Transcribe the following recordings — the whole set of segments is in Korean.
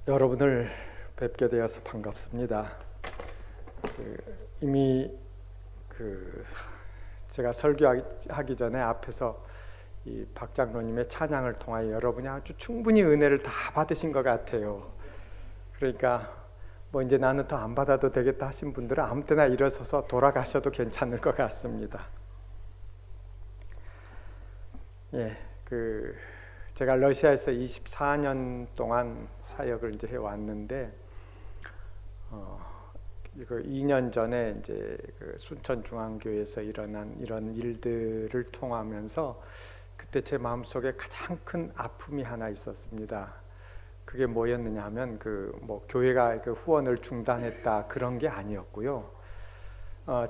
여러분을 뵙게 되어서 반갑습니다. 이미 제가 설교하기 전에 앞에서 이 박 장로님의 찬양을 통하여 여러분이 아주 충분히 은혜를 다 받으신 것 같아요. 그러니까 뭐 이제 나는 더 안 받아도 되겠다 하신 분들은 아무 때나 일어서서 돌아가셔도 괜찮을 것 같습니다. 제가 러시아에서 24년 동안 사역을 이제 해왔는데, 이거 2년 전에 이제 순천중앙교회에서 일어난 이런 일들을 통하면서 그때 제 마음속에 가장 큰 아픔이 하나 있었습니다. 그게 뭐였느냐 하면 교회가 후원을 중단했다 그런 게 아니었고요.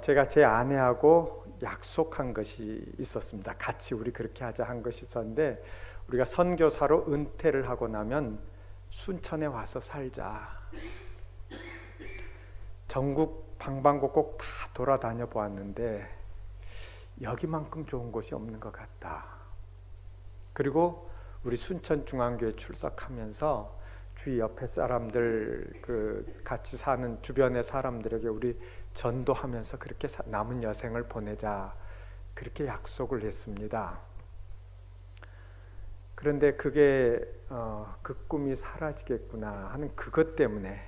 제가 제 아내하고 약속한 것이 있었습니다. 같이 우리 그렇게 하자 한 것이 있었는데, 우리가 선교사로 은퇴를 하고 나면 순천에 와서 살자. 전국 방방곡곡 다 돌아다녀 보았는데 여기만큼 좋은 곳이 없는 것 같다. 그리고 우리 순천중앙교회 출석하면서 주위 옆에 사람들, 같이 사는 주변의 사람들에게 우리 전도하면서 그렇게 남은 여생을 보내자, 그렇게 약속을 했습니다. 그런데 그게 그 꿈이 사라지겠구나 하는 그것 때문에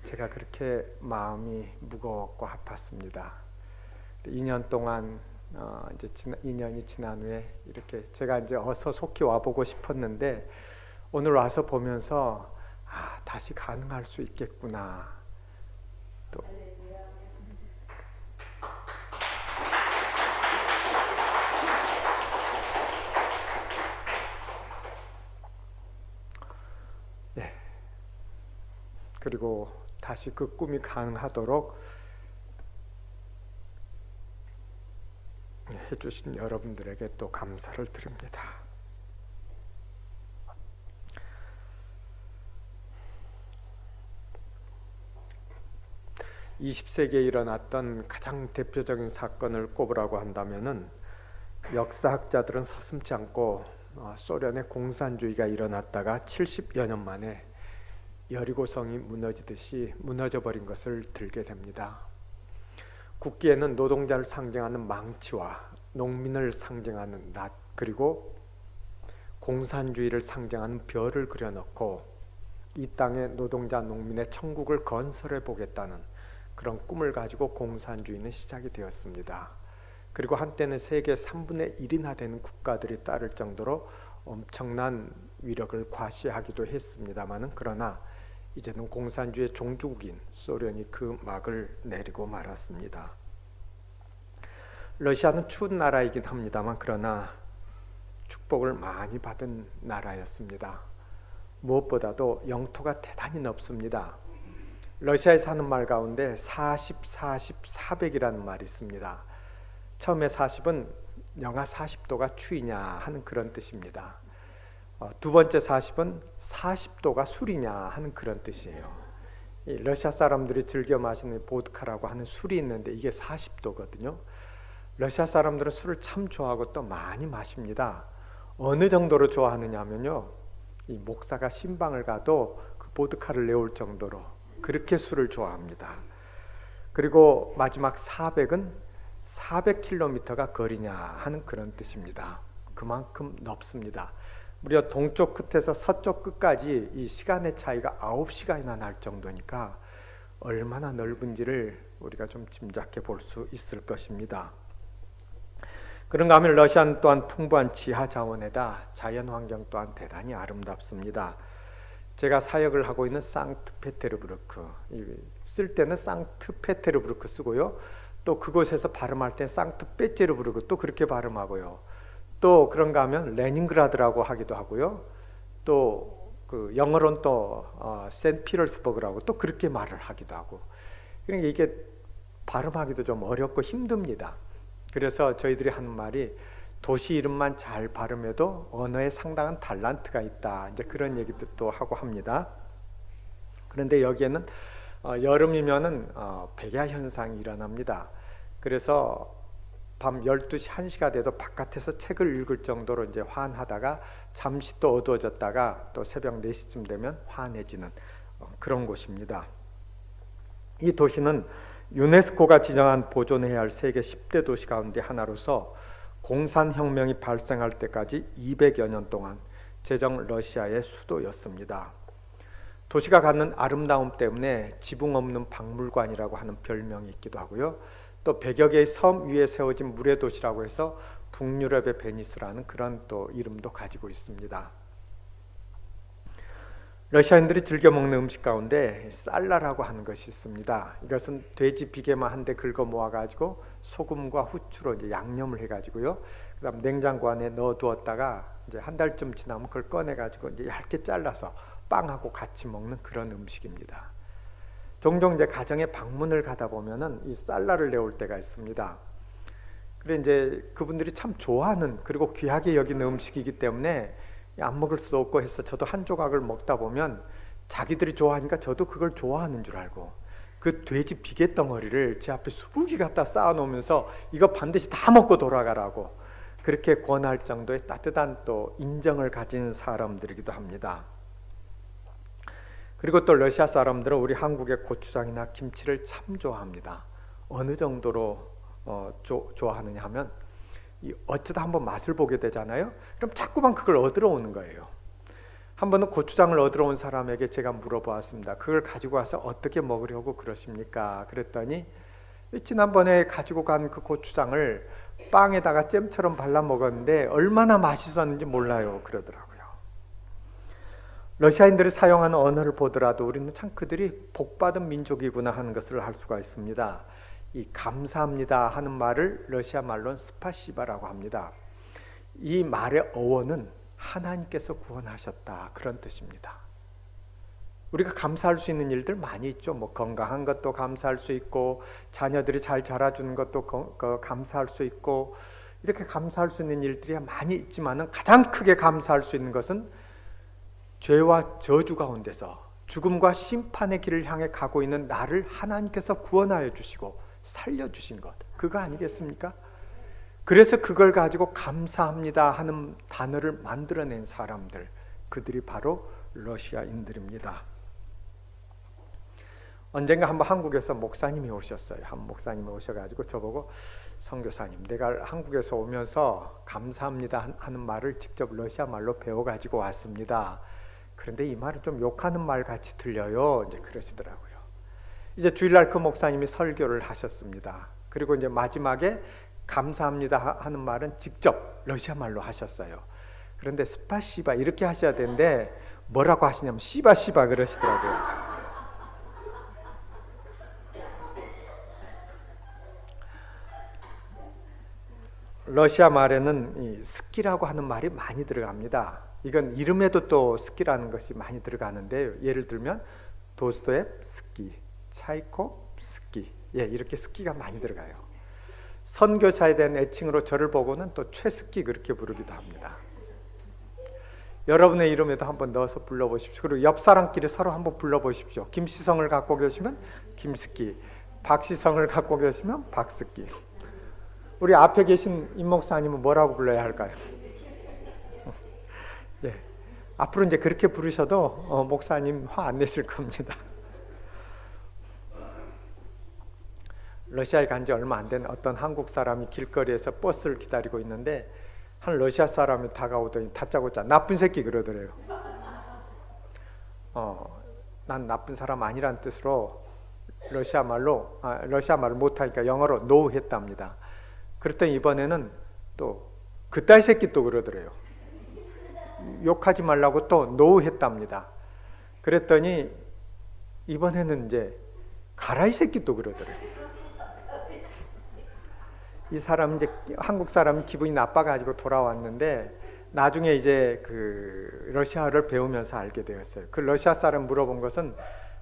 제가 그렇게 마음이 무거웠고 아팠습니다. 2년 동안 이제 2년이 지난 후에 이렇게 제가 이제 어서 속히 와보고 싶었는데, 오늘 와서 보면서 다시 가능할 수 있겠구나. 또 그리고 다시 그 꿈이 가능하도록 해주신 여러분들에게 또 감사를 드립니다. (20세기에) 일어났던 가장 대표적인 사건을 꼽으라고 한다면은, 역사학자들은 서슴지 않고 소련의 공산주의가 일어났다가 70여 년 만에 여리고성이 무너지듯이 무너져버린 것을 들게 됩니다. 국기에는 노동자를 상징하는 망치와 농민을 상징하는 낫, 그리고 공산주의를 상징하는 별을 그려놓고 이 땅에 노동자 농민의 천국을 건설해 보겠다는 그런 꿈을 가지고 공산주의는 시작이 되었습니다. 그리고 한때는 세계 3분의 1이나 되는 국가들이 따를 정도로 엄청난 위력을 과시하기도 했습니다마는, 그러나 이제는 공산주의의 종주국인 소련이 그 막을 내리고 말았습니다. 러시아는 추운 나라이긴 합니다만, 그러나 축복을 많이 받은 나라였습니다. 무엇보다도 영토가 대단히 넓습니다. 러시아에서 하는 말 가운데 40, 40, 400이라는 말이 있습니다. 처음에 40은 영하 40도가 추위냐 하는 그런 뜻입니다. 두 번째 40은 40도가 술이냐 하는 그런 뜻이에요. 이 러시아 사람들이 즐겨 마시는 보드카라고 하는 술이 있는데 이게 40도거든요. 러시아 사람들은 술을 참 좋아하고 또 많이 마십니다. 어느 정도로 좋아하느냐 하면요, 이 목사가 신방을 가도 그 보드카를 내올 정도로 그렇게 술을 좋아합니다. 그리고 마지막 400은 400km가 거리냐 하는 그런 뜻입니다. 그만큼 넓습니다. 무려 동쪽 끝에서 서쪽 끝까지 이 시간의 차이가 9시간이나 날 정도니까 얼마나 넓은지를 우리가 좀 짐작해 볼 수 있을 것입니다. 그런가 하면 러시아는 또한 풍부한 지하 자원에다 자연 환경 또한 대단히 아름답습니다. 제가 사역을 하고 있는 상트페테르부르크, 쓸 때는 상트페테르부르크 쓰고요, 또 그곳에서 발음할 때 상트페테르부르크 또 그렇게 발음하고요, 또 그런가 하면 레닌그라드라고 하기도 하고요, 또 영어로는 또 센피터스버그라고 또 그렇게 말을 하기도 하고, 그러니까 이게 발음하기도 좀 어렵고 힘듭니다. 그래서 저희들이 하는 말이 도시 이름만 잘 발음해도 언어에 상당한 탤런트가 있다, 이제 그런 얘기도 하고 합니다. 그런데 여기에는 여름이면은 백야 현상이 일어납니다. 그래서 밤 12시, 1시가 돼도 바깥에서 책을 읽을 정도로 이제 환하다가 잠시 또 어두워졌다가 또 새벽 4시쯤 되면 환해지는 그런 곳입니다. 이 도시는 유네스코가 지정한 보존해야 할 세계 10대 도시 가운데 하나로서 공산혁명이 발생할 때까지 200여 년 동안 제정 러시아의 수도였습니다. 도시가 갖는 아름다움 때문에 지붕 없는 박물관이라고 하는 별명이 있기도 하고요. 또 100여 개의 섬 위에 세워진 물의 도시라고 해서 북유럽의 베니스라는 그런 또 이름도 가지고 있습니다. 러시아인들이 즐겨 먹는 음식 가운데 쌀라라고 하는 것이 있습니다. 이것은 돼지 비계만 한 대 긁어 모아가지고 소금과 후추로 이제 양념을 해가지고요. 그다음 냉장고 안에 넣어두었다가 이제 한 달쯤 지나면 그걸 꺼내가지고 이제 얇게 잘라서 빵하고 같이 먹는 그런 음식입니다. 종종 이제 가정에 방문을 가다 보면은 이 쌀라를 내올 때가 있습니다. 그래 이제 그분들이 참 좋아하는 그리고 귀하게 여기는 음식이기 때문에 안 먹을 수도 없고 해서 저도 한 조각을 먹다 보면 자기들이 좋아하니까 저도 그걸 좋아하는 줄 알고 그 돼지 비계 덩어리를 제 앞에 수북이 갖다 쌓아놓으면서 이거 반드시 다 먹고 돌아가라고 그렇게 권할 정도의 따뜻한 또 인정을 가진 사람들이기도 합니다. 그리고 또 러시아 사람들은 우리 한국의 고추장이나 김치를 참 좋아합니다. 어느 정도로 좋아하느냐 하면 어쩌다 한번 맛을 보게 되잖아요. 그럼 자꾸만 그걸 얻으러 오는 거예요. 한 번은 고추장을 얻으러 온 사람에게 제가 물어보았습니다. 그걸 가지고 와서 어떻게 먹으려고 그러십니까? 그랬더니 지난번에 가지고 간 그 고추장을 빵에다가 잼처럼 발라 먹었는데 얼마나 맛있었는지 몰라요 그러더라고요. 러시아인들이 사용하는 언어를 보더라도 우리는 참 그들이 복받은 민족이구나 하는 것을 알 수가 있습니다. 이 감사합니다 하는 말을 러시아 말로는 스파시바라고 합니다. 이 말의 어원은 하나님께서 구원하셨다 그런 뜻입니다. 우리가 감사할 수 있는 일들 많이 있죠. 뭐 건강한 것도 감사할 수 있고 자녀들이 잘 자라주는 것도 감사할 수 있고 이렇게 감사할 수 있는 일들이 많이 있지만은 가장 크게 감사할 수 있는 것은 죄와 저주 가운데서 죽음과 심판의 길을 향해 가고 있는 나를 하나님께서 구원하여 주시고 살려주신 것 그거 아니겠습니까? 그래서 그걸 가지고 감사합니다 하는 단어를 만들어낸 사람들 그들이 바로 러시아인들입니다. 언젠가 한번 한국에서 목사님이 오셨어요. 한 목사님이 오셔가지고 저보고 선교사님 내가 한국에서 오면서 감사합니다 하는 말을 직접 러시아 말로 배워가지고 왔습니다. 그런데 이 말은 좀 욕하는 말 같이 들려요. 이제 그러시더라고요. 이제 주일날 그 목사님이 설교를 하셨습니다. 그리고 이제 마지막에 감사합니다 하는 말은 직접 러시아 말로 하셨어요. 그런데 스파시바 이렇게 하셔야 되는데 뭐라고 하시냐면 시바시바 그러시더라고요. 러시아 말에는 이 스키라고 하는 말이 많이 들어갑니다. 이건 이름에도 또 스키라는 것이 많이 들어가는데 예를 들면 도스토옙 스키, 차이콥 스키 이렇게 스키가 많이 들어가요. 선교사에 대한 애칭으로 저를 보고는 또 최스키 그렇게 부르기도 합니다. 여러분의 이름에도 한번 넣어서 불러보십시오. 그리고 옆 사람끼리 서로 한번 불러보십시오. 김시성을 갖고 계시면 김스키, 박시성을 갖고 계시면 박스키. 우리 앞에 계신 임 목사님은 뭐라고 불러야 할까요? 예, 앞으로 이제 그렇게 부르셔도 목사님 화 안 내실 겁니다. 러시아에 간 지 얼마 안 된 어떤 한국 사람이 길거리에서 버스를 기다리고 있는데 한 러시아 사람이 다가오더니 다짜고짜 나쁜 새끼 그러더래요. 난 나쁜 사람 아니란 뜻으로 러시아 말을 못하니까 영어로 no 했답니다. 그랬더니 이번에는 또 그따위 새끼 또 그러더래요. 욕하지 말라고 또 no 했답니다. 그랬더니 이번에는 이제 가라 이 새끼 또 그러더래요. 이 사람 이제 한국 사람 기분이 나빠가지고 돌아왔는데 나중에 이제 그 러시아어를 배우면서 알게 되었어요. 그 러시아 사람 물어본 것은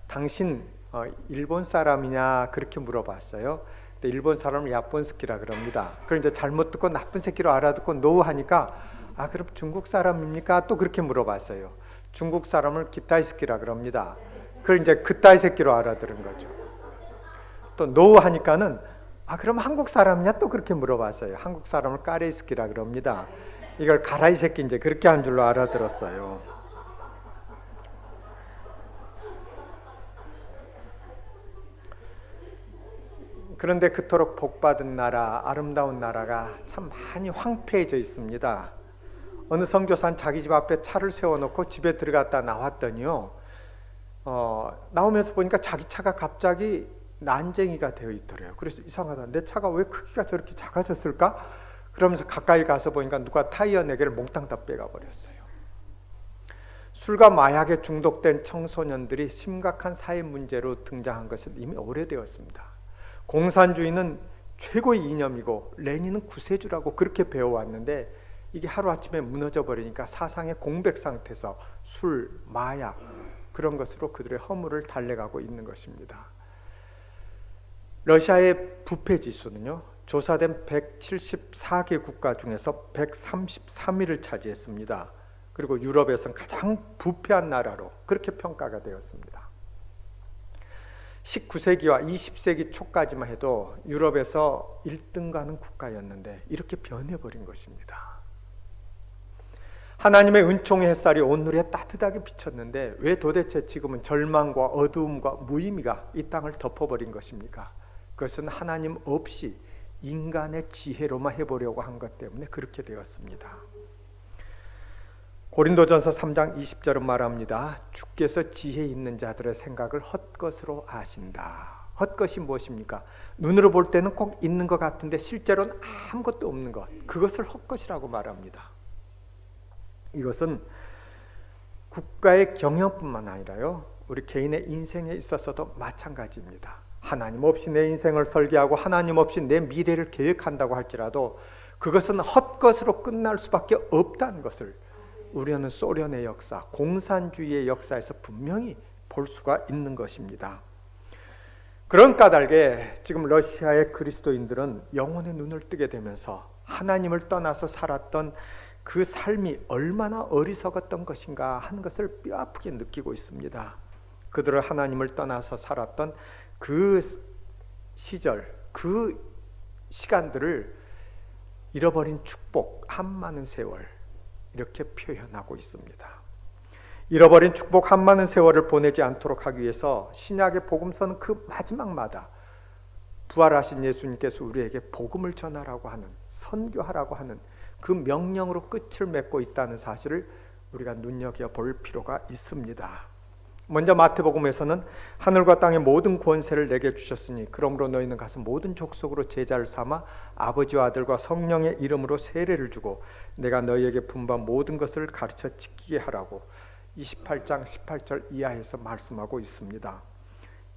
당신 일본 사람이냐 그렇게 물어봤어요. 근데 일본 사람을 야본스키라 그럽니다. 그걸 이제 잘못 듣고 나쁜 새끼로 알아듣고 노 하니까 그럼 중국 사람입니까? 또 그렇게 물어봤어요. 중국 사람을 기타이스키라 그럽니다. 그걸 이제 그따위 새끼로 알아들은 거죠. 또 노 하니까는 그럼 한국 사람이냐 또 그렇게 물어봤어요. 한국 사람을 까레이스키라 그럽니다. 이걸 가라이 새끼 이제 그렇게 한 줄로 알아들었어요. 그런데 그토록 복받은 나라, 아름다운 나라가 참 많이 황폐해져 있습니다. 어느 선교사는 자기 집 앞에 차를 세워놓고 집에 들어갔다 나왔더니요, 나오면서 보니까 자기 차가 갑자기 난쟁이가 되어 있더래요. 그래서 이상하다. 내 차가 왜 크기가 저렇게 작아졌을까? 그러면서 가까이 가서 보니까 누가 타이어 4개를 몽땅 다 빼가 버렸어요. 술과 마약에 중독된 청소년들이 심각한 사회 문제로 등장한 것은 이미 오래되었습니다. 공산주의는 최고의 이념이고 레닌은 구세주라고 그렇게 배워왔는데 이게 하루아침에 무너져 버리니까 사상의 공백 상태에서 술, 마약 그런 것으로 그들의 허물을 달래가고 있는 것입니다. 러시아의 부패 지수는요, 조사된 174개 국가 중에서 133위를 차지했습니다. 그리고 유럽에서는 가장 부패한 나라로 그렇게 평가가 되었습니다. 19세기와 20세기 초까지만 해도 유럽에서 1등가는 국가였는데 이렇게 변해버린 것입니다. 하나님의 은총의 햇살이 온누리에 따뜻하게 비쳤는데 왜 도대체 지금은 절망과 어두움과 무의미가 이 땅을 덮어버린 것입니까? 그것은 하나님 없이 인간의 지혜로만 해보려고 한 것 때문에 그렇게 되었습니다. 고린도전서 3장 20절은 말합니다. 주께서 지혜 있는 자들의 생각을 헛것으로 아신다. 헛것이 무엇입니까? 눈으로 볼 때는 꼭 있는 것 같은데 실제로는 아무것도 없는 것, 그것을 헛것이라고 말합니다. 이것은 국가의 경영뿐만 아니라요, 우리 개인의 인생에 있어서도 마찬가지입니다. 하나님 없이 내 인생을 설계하고 하나님 없이 내 미래를 계획한다고 할지라도 그것은 헛것으로 끝날 수밖에 없다는 것을 우리는 소련의 역사, 공산주의의 역사에서 분명히 볼 수가 있는 것입니다. 그런 까닭에 지금 러시아의 그리스도인들은 영혼의 눈을 뜨게 되면서 하나님을 떠나서 살았던 그 삶이 얼마나 어리석었던 것인가 하는 것을 뼈아프게 느끼고 있습니다. 그들은 하나님을 떠나서 살았던 그 시절, 그 시간들을 잃어버린 축복 한 많은 세월 이렇게 표현하고 있습니다. 잃어버린 축복 한 많은 세월을 보내지 않도록 하기 위해서 신약의 복음서는 그 마지막마다 부활하신 예수님께서 우리에게 복음을 전하라고 하는, 선교하라고 하는 그 명령으로 끝을 맺고 있다는 사실을 우리가 눈여겨볼 필요가 있습니다. 먼저 마태복음에서는 하늘과 땅의 모든 권세를 내게 주셨으니 그러므로 너희는 가서 모든 족속으로 제자를 삼아 아버지와 아들과 성령의 이름으로 세례를 주고 내가 너희에게 분부한 모든 것을 가르쳐 지키게 하라고 28장 18절 이하에서 말씀하고 있습니다.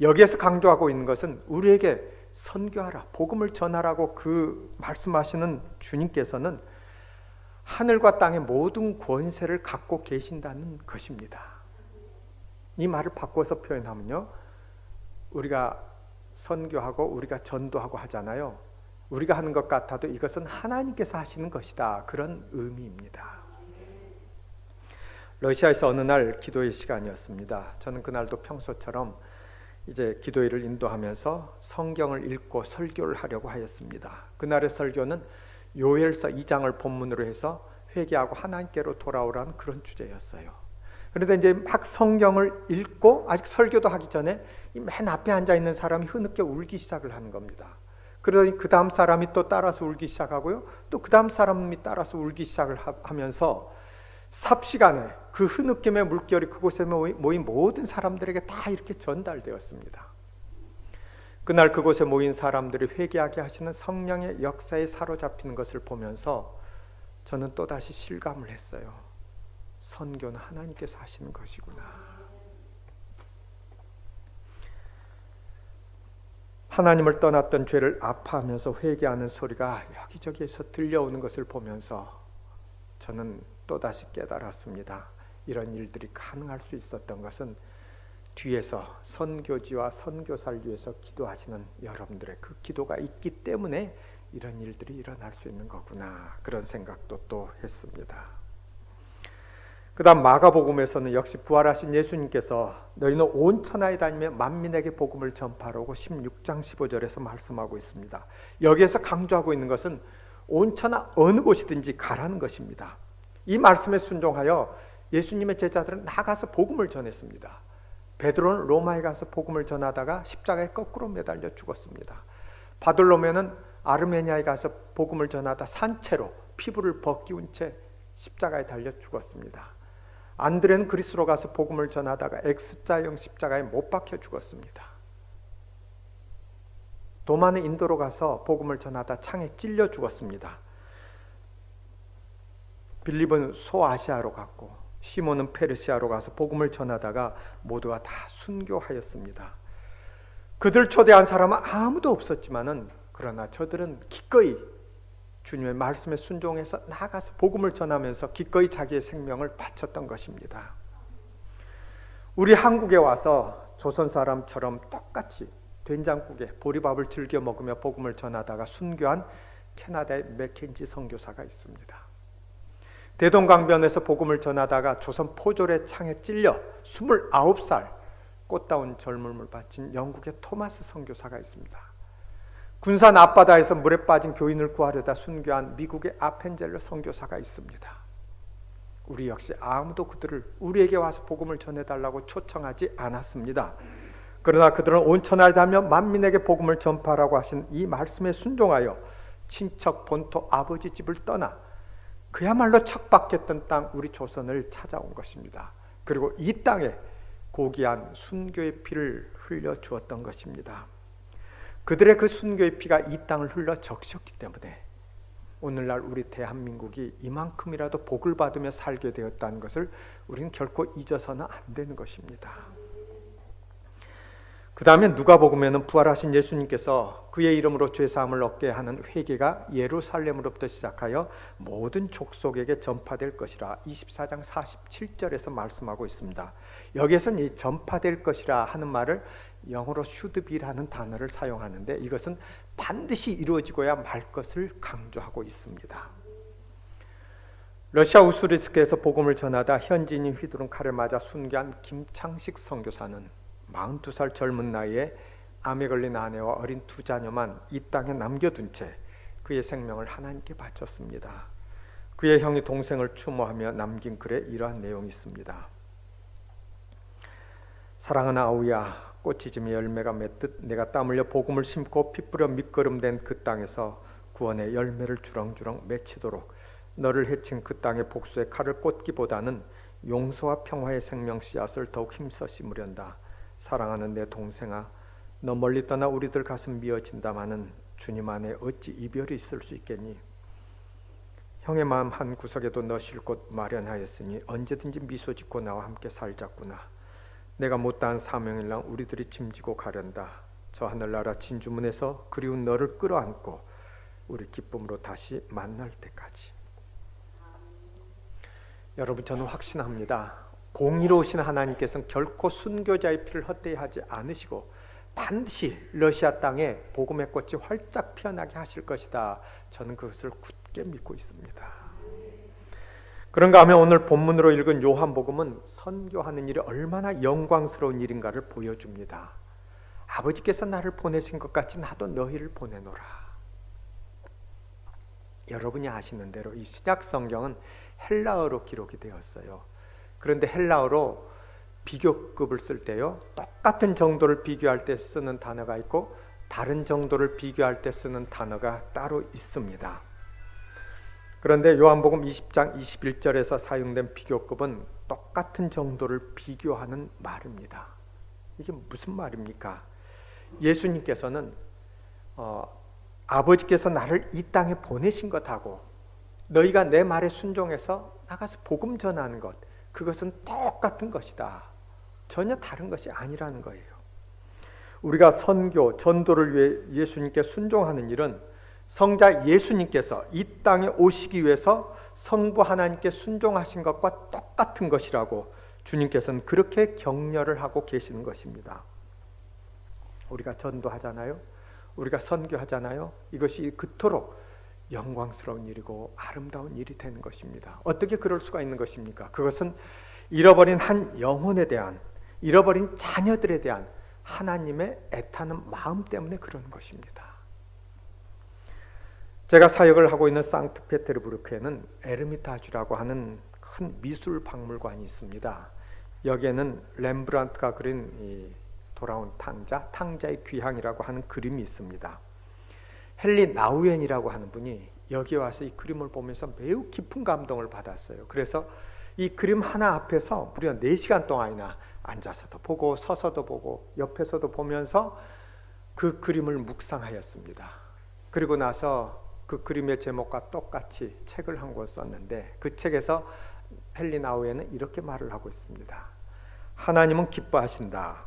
여기에서 강조하고 있는 것은 우리에게 선교하라, 복음을 전하라고 그 말씀하시는 주님께서는 하늘과 땅의 모든 권세를 갖고 계신다는 것입니다. 이 말을 바꿔서 표현하면요, 우리가 선교하고 우리가 전도하고 하잖아요. 우리가 하는 것 같아도 이것은 하나님께서 하시는 것이다, 그런 의미입니다. 러시아에서 어느 날 기도의 시간이었습니다. 저는 그날도 평소처럼 이제 기도회를 인도하면서 성경을 읽고 설교를 하려고 하였습니다. 그날의 설교는 요엘서 2장을 본문으로 해서 회개하고 하나님께로 돌아오라는 그런 주제였어요. 그런데 이제 막 성경을 읽고 아직 설교도 하기 전에 맨 앞에 앉아 있는 사람이 흐느껴 울기 시작을 하는 겁니다. 그러니 그 다음 사람이 또 따라서 울기 시작하고요, 또 그 다음 사람이 따라서 울기 시작을 하면서 삽시간에 그 흐느낌의 물결이 그곳에 모인 모든 사람들에게 다 이렇게 전달되었습니다. 그날 그곳에 모인 사람들이 회개하게 하시는 성령의 역사에 사로잡히는 것을 보면서 저는 또다시 실감을 했어요. 선교는 하나님께서 하시는 것이구나. 하나님을 떠났던 죄를 아파하면서 회개하는 소리가 여기저기에서 들려오는 것을 보면서 저는 또다시 깨달았습니다. 이런 일들이 가능할 수 있었던 것은 뒤에서 선교지와 선교사를 위해서 기도하시는 여러분들의 그 기도가 있기 때문에 이런 일들이 일어날 수 있는 거구나, 그런 생각도 또 했습니다. 그 다음 마가복음에서는 역시 부활하신 예수님께서 너희는 온 천하에 다니며 만민에게 복음을 전파하라고 16장 15절에서 말씀하고 있습니다. 여기에서 강조하고 있는 것은 온 천하 어느 곳이든지 가라는 것입니다. 이 말씀에 순종하여 예수님의 제자들은 나가서 복음을 전했습니다. 베드로는 로마에 가서 복음을 전하다가 십자가에 거꾸로 매달려 죽었습니다. 바돌로메는 아르메니아에 가서 복음을 전하다 산채로 피부를 벗기운 채 십자가에 달려 죽었습니다. 안드레는 그리스로 가서 복음을 전하다가 X자형 십자가에 못 박혀 죽었습니다. 도마는 인도로 가서 복음을 전하다 창에 찔려 죽었습니다. 빌립은 소아시아로 갔고 시몬은 페르시아로 가서 복음을 전하다가 모두가 다 순교하였습니다. 그들 초대한 사람은 아무도 없었지만은 그러나 저들은 기꺼이 주님의 말씀에 순종해서 나가서 복음을 전하면서 기꺼이 자기의 생명을 바쳤던 것입니다. 우리 한국에 와서 조선 사람처럼 똑같이 된장국에 보리밥을 즐겨 먹으며 복음을 전하다가 순교한 캐나다의 맥켄지 선교사가 있습니다. 대동강변에서 복음을 전하다가 조선 포졸의 창에 찔려 29살 꽃다운 젊음을 바친 영국의 토마스 선교사가 있습니다. 군산 앞바다에서 물에 빠진 교인을 구하려다 순교한 미국의 아펜젤러 선교사가 있습니다. 우리 역시 아무도 그들을 우리에게 와서 복음을 전해달라고 초청하지 않았습니다. 그러나 그들은 온 천하에 다니며 만민에게 복음을 전파하라고 하신 이 말씀에 순종하여 친척 본토 아버지 집을 떠나 그야말로 척박했던 땅 우리 조선을 찾아온 것입니다. 그리고 이 땅에 고귀한 순교의 피를 흘려 주었던 것입니다. 그들의 그 순교의 피가 이 땅을 흘러 적셨기 때문에 오늘날 우리 대한민국이 이만큼이라도 복을 받으며 살게 되었다는 것을 우리는 결코 잊어서는 안 되는 것입니다. 그 다음에 누가복음에는 부활하신 예수님께서 그의 이름으로 죄사함을 얻게 하는 회개가 예루살렘으로부터 시작하여 모든 족속에게 전파될 것이라 24장 47절에서 말씀하고 있습니다. 여기에서는 이 전파될 것이라 하는 말을 영어로 should be라는 단어를 사용하는데 이것은 반드시 이루어지고야 말 것을 강조하고 있습니다. 러시아 우스리스크에서 복음을 전하다 현지인이 휘두른 칼에 맞아 순교한 김창식 선교사는 42살 젊은 나이에 암에 걸린 아내와 어린 두 자녀만 이 땅에 남겨둔 채 그의 생명을 하나님께 바쳤습니다. 그의 형이 동생을 추모하며 남긴 글에 이러한 내용이 있습니다. 사랑하는 아우야, 꽃이 지며 열매가 맺듯 내가 땀 흘려 복음을 심고 피 뿌려 밑거름된 그 땅에서 구원의 열매를 주렁주렁 맺히도록 너를 해친 그 땅의 복수의 칼을 꽂기보다는 용서와 평화의 생명 씨앗을 더욱 힘써 심으련다. 사랑하는 내 동생아, 너 멀리 떠나 우리들 가슴 미어진다마는 주님 안에 어찌 이별이 있을 수 있겠니? 형의 마음 한 구석에도 너 쉴 곳 마련하였으니 언제든지 미소 짓고 나와 함께 살자꾸나. 내가 못다한 사명일랑 우리들이 짐지고 가련다. 저 하늘나라 진주문에서 그리운 너를 끌어안고 우리 기쁨으로 다시 만날 때까지. 여러분, 저는 확신합니다. 공의로우신 하나님께서는 결코 순교자의 피를 헛되이 하지 않으시고 반드시 러시아 땅에 복음의 꽃이 활짝 피어나게 하실 것이다. 저는 그것을 굳게 믿고 있습니다. 그런가 하면 오늘 본문으로 읽은 요한복음은 선교하는 일이 얼마나 영광스러운 일인가를 보여줍니다. 아버지께서 나를 보내신 것 같이 나도 너희를 보내노라. 여러분이 아시는 대로 이 신약 성경은 헬라어로 기록이 되었어요. 그런데 헬라어로 비교급을 쓸 때요, 똑같은 정도를 비교할 때 쓰는 단어가 있고 다른 정도를 비교할 때 쓰는 단어가 따로 있습니다. 그런데 요한복음 20장 21절에서 사용된 비교급은 똑같은 정도를 비교하는 말입니다. 이게 무슨 말입니까? 예수님께서는 아버지께서 나를 이 땅에 보내신 것하고 너희가 내 말에 순종해서 나가서 복음 전하는 것, 그것은 똑같은 것이다. 전혀 다른 것이 아니라는 거예요. 우리가 선교, 전도를 위해 예수님께 순종하는 일은 성자 예수님께서 이 땅에 오시기 위해서 성부 하나님께 순종하신 것과 똑같은 것이라고 주님께서는 그렇게 격려를 하고 계시는 것입니다. 우리가 전도하잖아요. 우리가 선교하잖아요. 이것이 그토록 영광스러운 일이고 아름다운 일이 되는 것입니다. 어떻게 그럴 수가 있는 것입니까? 그것은 잃어버린 한 영혼에 대한, 잃어버린 자녀들에 대한 하나님의 애타는 마음 때문에 그러는 것입니다. 제가 사역을 하고 있는 상트페테르부르크에는 에르미타주라고 하는 큰 미술 박물관이 있습니다. 여기에는 렘브란트가 그린 이 돌아온 탕자의 귀향이라고 하는 그림이 있습니다. 헨리 나우엔이라고 하는 분이 여기 와서 이 그림을 보면서 매우 깊은 감동을 받았어요. 그래서 이 그림 하나 앞에서 무려 4시간 동안이나 앉아서도 보고 서서도 보고 옆에서도 보면서 그 그림을 묵상하였습니다. 그리고 나서 그 그림의 제목과 똑같이 책을 한 권 썼는데 그 책에서 헨리 나우엔은 이렇게 말을 하고 있습니다. 하나님은 기뻐하신다.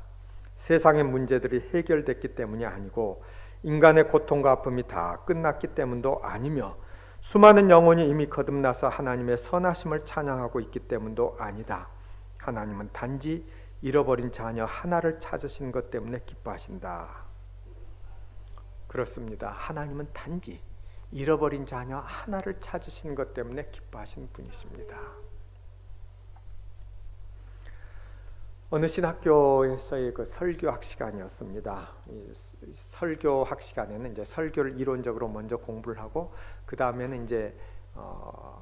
세상의 문제들이 해결됐기 때문이 아니고 인간의 고통과 아픔이 다 끝났기 때문도 아니며 수많은 영혼이 이미 거듭나서 하나님의 선하심을 찬양하고 있기 때문도 아니다. 하나님은 단지 잃어버린 자녀 하나를 찾으신 것 때문에 기뻐하신다. 그렇습니다. 하나님은 단지 잃어버린 자녀 하나를 찾으신 것 때문에 기뻐하시는 분이십니다. 어느 신학교에서의 그 설교학 시간이었습니다. 이 설교학 시간에는 이제 설교를 이론적으로 먼저 공부를 하고 그 다음에는 이제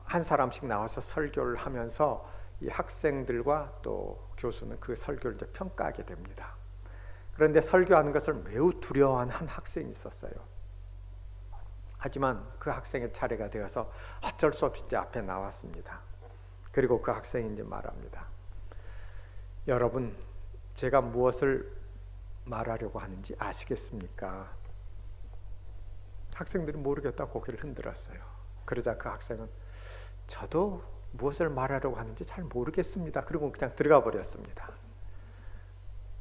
한 사람씩 나와서 설교를 하면서 이 학생들과 또 교수는 그 설교를 이제 평가하게 됩니다. 그런데 설교하는 것을 매우 두려워한 한 학생이 있었어요. 하지만 그 학생의 차례가 되어서 어쩔 수 없이 이제 앞에 나왔습니다. 그리고 그 학생이 이제 말합니다. 여러분, 제가 무엇을 말하려고 하는지 아시겠습니까? 학생들이 모르겠다고 고개를 흔들었어요. 그러자 그 학생은 저도 무엇을 말하려고 하는지 잘 모르겠습니다. 그리고 그냥 들어가 버렸습니다.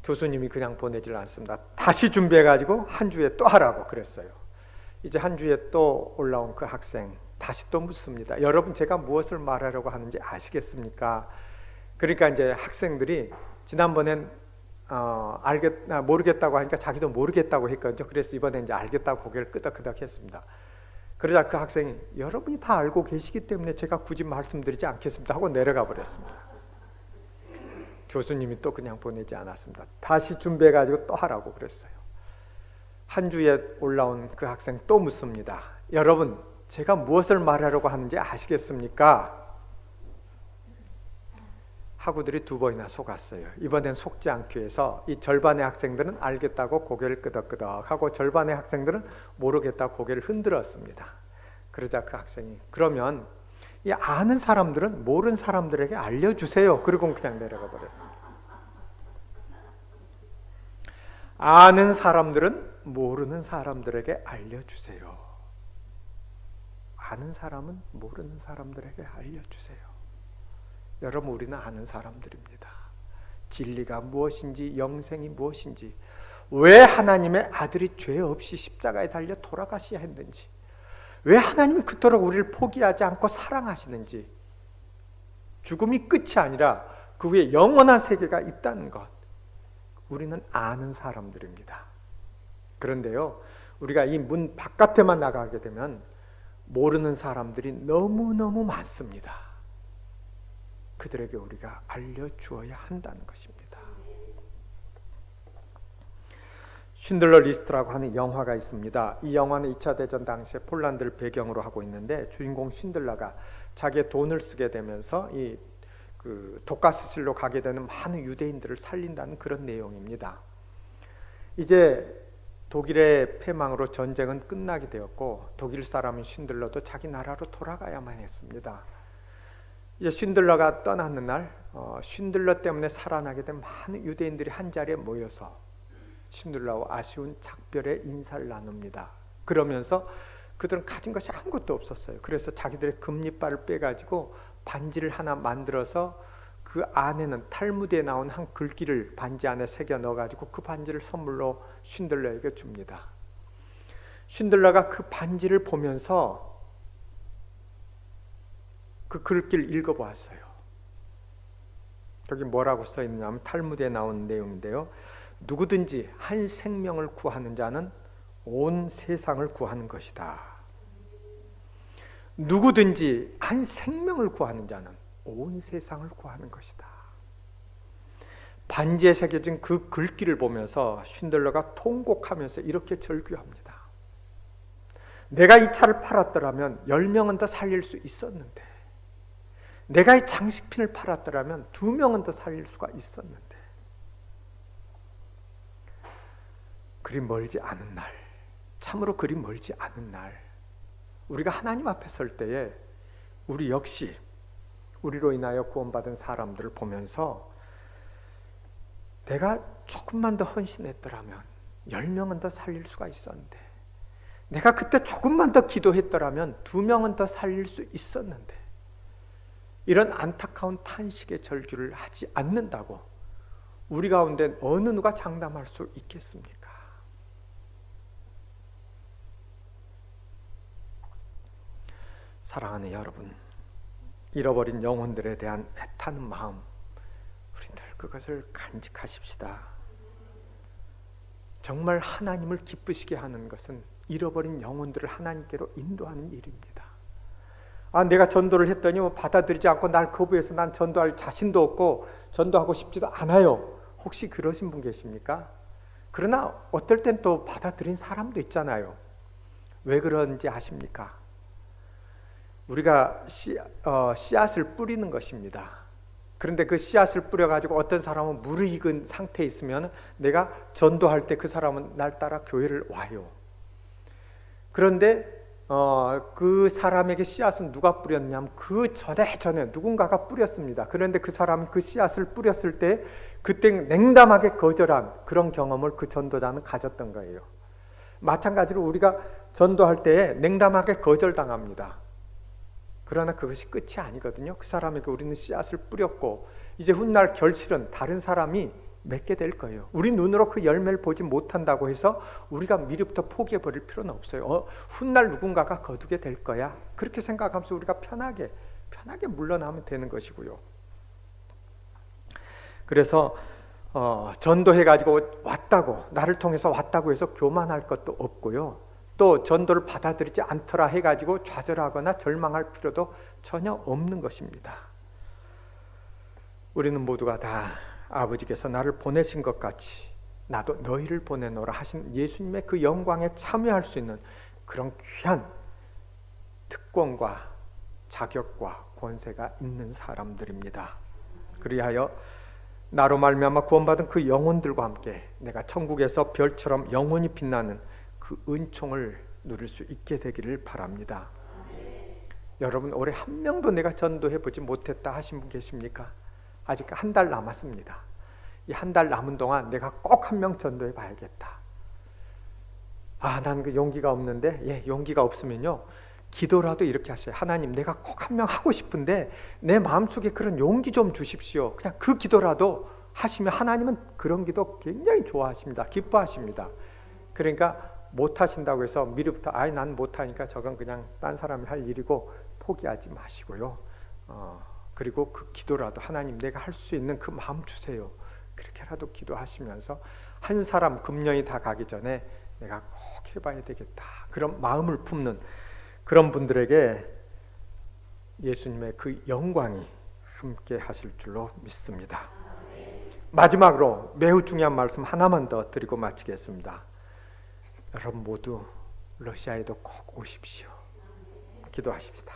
교수님이 그냥 보내질 않습니다. 다시 준비해가지고 한 주에 또 하라고 그랬어요. 이제 한 주에 또 올라온 그 학생 다시 또 묻습니다. 여러분, 제가 무엇을 말하려고 하는지 아시겠습니까? 그러니까 이제 학생들이 지난번엔 모르겠다고 하니까 자기도 모르겠다고 했거든요. 그래서 이번에 이제 알겠다고 고개를 끄덕끄덕 했습니다. 그러자 그 학생이 여러분이 다 알고 계시기 때문에 제가 굳이 말씀드리지 않겠습니다 하고 내려가 버렸습니다. 교수님이 또 그냥 보내지 않았습니다. 다시 준비해가지고 또 하라고 그랬어요. 한 주에 올라온 그 학생 또 묻습니다. 여러분, 제가 무엇을 말하려고 하는지 아시겠습니까? 학우들이 2번이나 속았어요. 이번엔 속지 않기 위해서 이 절반의 학생들은 알겠다고 고개를 끄덕끄덕 하고 절반의 학생들은 모르겠다고 고개를 흔들었습니다. 그러자 그 학생이 그러면 이 아는 사람들은 모르는 사람들에게 알려주세요. 그리고 그냥 내려가 버렸습니다. 아는 사람들은 모르는 사람들에게 알려주세요. 아는 사람은 모르는 사람들에게 알려주세요. 여러분, 우리는 아는 사람들입니다. 진리가 무엇인지, 영생이 무엇인지, 왜 하나님의 아들이 죄 없이 십자가에 달려 돌아가셔야 했는지, 왜 하나님이 그토록 우리를 포기하지 않고 사랑하시는지, 죽음이 끝이 아니라 그 위에 영원한 세계가 있다는 것, 우리는 아는 사람들입니다. 그런데요, 우리가 이 문 바깥에만 나가게 되면 모르는 사람들이 너무너무 많습니다. 그들에게 우리가 알려주어야 한다는 것입니다. 쉰들러 리스트라고 하는 영화가 있습니다. 이 영화는 2차 대전 당시에 폴란드를 배경으로 하고 있는데 주인공 쉰들러가 자기의 돈을 쓰게 되면서 이 독가스실로 가게 되는 많은 유대인들을 살린다는 그런 내용입니다. 이제 독일의 패망으로 전쟁은 끝나게 되었고 독일 사람인 쉰들러도 자기 나라로 돌아가야만 했습니다. 이제 쉰들러가 떠나는 날 쉰들러 때문에 살아나게 된 많은 유대인들이 한 자리에 모여서 쉰들러와 아쉬운 작별의 인사를 나눕니다. 그러면서 그들은 가진 것이 아무것도 없었어요. 그래서 자기들의 금리발을 빼가지고 반지를 하나 만들어서 그 안에는 탈무드에 나온 한 글귀를 반지 안에 새겨 넣어가지고 그 반지를 선물로 쉰들러에게 줍니다. 쉰들러가 그 반지를 보면서 그 글귀를 읽어보았어요. 여기 뭐라고 써있느냐면 탈무드에 나온 내용인데요. 누구든지 한 생명을 구하는 자는 온 세상을 구하는 것이다. 누구든지 한 생명을 구하는 자는 온 세상을 구하는 것이다. 반지에 새겨진 그 글귀를 보면서 쉰들러가 통곡하면서 이렇게 절규합니다. 내가 이 차를 팔았더라면 10명은 더 살릴 수 있었는데, 내가 이 장식핀을 팔았더라면 2명은 더 살릴 수가 있었는데, 그리 멀지 않은 날, 참으로 그리 멀지 않은 날, 우리가 하나님 앞에 설 때에 우리 역시 우리로 인하여 구원받은 사람들을 보면서 내가 조금만 더 헌신했더라면 10명은 더 살릴 수가 있었는데, 내가 그때 조금만 더 기도했더라면 2명은 더 살릴 수 있었는데, 이런 안타까운 탄식의 절규를 하지 않는다고 우리 가운데 어느 누가 장담할 수 있겠습니까? 사랑하는 여러분, 잃어버린 영혼들에 대한 애타는 마음, 우리 늘 그것을 간직하십시다. 정말 하나님을 기쁘시게 하는 것은 잃어버린 영혼들을 하나님께로 인도하는 일입니다. 내가 전도를 했더니 받아들이지 않고 날 거부해서 난 전도할 자신도 없고 전도하고 싶지도 않아요. 혹시 그러신 분 계십니까? 그러나 어떨 땐 또 받아들인 사람도 있잖아요. 왜 그런지 아십니까? 우리가 씨앗을 뿌리는 것입니다. 그런데 그 씨앗을 뿌려가지고 어떤 사람은 무르익은 상태에 있으면 내가 전도할 때 그 사람은 날 따라 교회를 와요. 그런데 그 사람에게 씨앗은 누가 뿌렸냐면 그 전에 누군가가 뿌렸습니다. 그런데 그 사람이 그 씨앗을 뿌렸을 때 그때 냉담하게 거절한 그런 경험을 그 전도자는 가졌던 거예요. 마찬가지로 우리가 전도할 때 냉담하게 거절당합니다. 그러나 그것이 끝이 아니거든요. 그 사람에게 우리는 씨앗을 뿌렸고 이제 훗날 결실은 다른 사람이 맺게 될 거예요. 우리 눈으로 그 열매를 보지 못한다고 해서 우리가 미리부터 포기해버릴 필요는 없어요. 훗날 누군가가 거두게 될 거야. 그렇게 생각하면서 우리가 편하게 물러나면 되는 것이고요. 그래서 전도해가지고 왔다고, 나를 통해서 왔다고 해서 교만할 것도 없고요. 또 전도를 받아들이지 않더라 해가지고 좌절하거나 절망할 필요도 전혀 없는 것입니다. 우리는 모두가 다 아버지께서 나를 보내신 것 같이 나도 너희를 보내노라 하신 예수님의 그 영광에 참여할 수 있는 그런 귀한 특권과 자격과 권세가 있는 사람들입니다. 그리하여 나로 말미암아 구원받은 그 영혼들과 함께 내가 천국에서 별처럼 영원히 빛나는 그 은총을 누릴 수 있게 되기를 바랍니다. 여러분, 올해 한 명도 내가 전도해보지 못했다 하신 분 계십니까? 아직 한 달 남았습니다. 이 한 달 남은 동안 내가 꼭 한 명 전도해 봐야겠다. 난 그 용기가 없는데, 용기가 없으면요, 기도라도 이렇게 하세요. 하나님, 내가 꼭 한 명 하고 싶은데 내 마음속에 그런 용기 좀 주십시오. 그냥 그 기도라도 하시면 하나님은 그런 기도 굉장히 좋아하십니다. 기뻐하십니다. 그러니까 못 하신다고 해서 미리부터 난 못하니까 저건 그냥 딴 사람이 할 일이고 포기하지 마시고요. 그리고 그 기도라도 하나님 내가 할 수 있는 그 마음 주세요. 그렇게라도 기도하시면서 한 사람 금년이 다 가기 전에 내가 꼭 해봐야 되겠다. 그런 마음을 품는 그런 분들에게 예수님의 그 영광이 함께 하실 줄로 믿습니다. 마지막으로 매우 중요한 말씀 하나만 더 드리고 마치겠습니다. 여러분 모두 러시아에도 꼭 오십시오. 기도하십시다.